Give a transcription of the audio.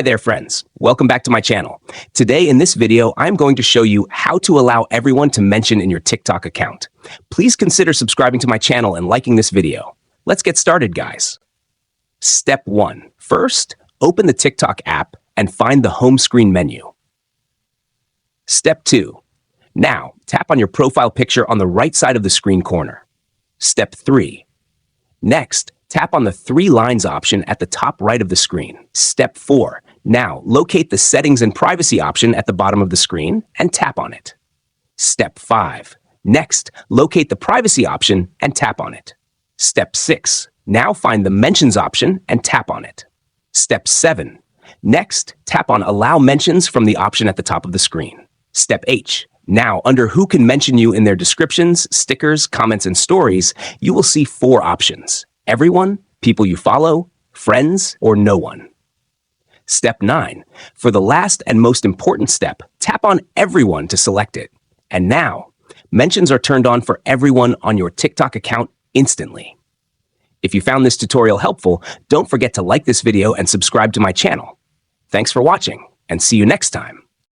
Hi there, friends. Welcome back to my channel. Today in this video, I'm going to show you how to allow everyone to mention in your TikTok account. Please consider subscribing to my channel and liking this video. Let's get started, guys. Step 1. First, open the TikTok app and find the home screen menu. Step 2. Now, tap on your profile picture on the right side of the screen corner. Step 3. Next, tap on the 3 lines option at the top right of the screen. Step 4. Now, locate the Settings and Privacy option at the bottom of the screen and tap on it. Step 5. Next, locate the Privacy option and tap on it. Step 6. Now find the Mentions option and tap on it. Step 7. Next, tap on Allow Mentions from the option at the top of the screen. Step 8. Now, under Who Can Mention You in their descriptions, stickers, comments, and stories, you will see 4 options: Everyone, People you follow, Friends, or No one. Step 9. For the last and most important step, tap on Everyone to select it. And now, mentions are turned on for everyone on your TikTok account instantly. If you found this tutorial helpful, don't forget to like this video and subscribe to my channel. Thanks for watching, and see you next time.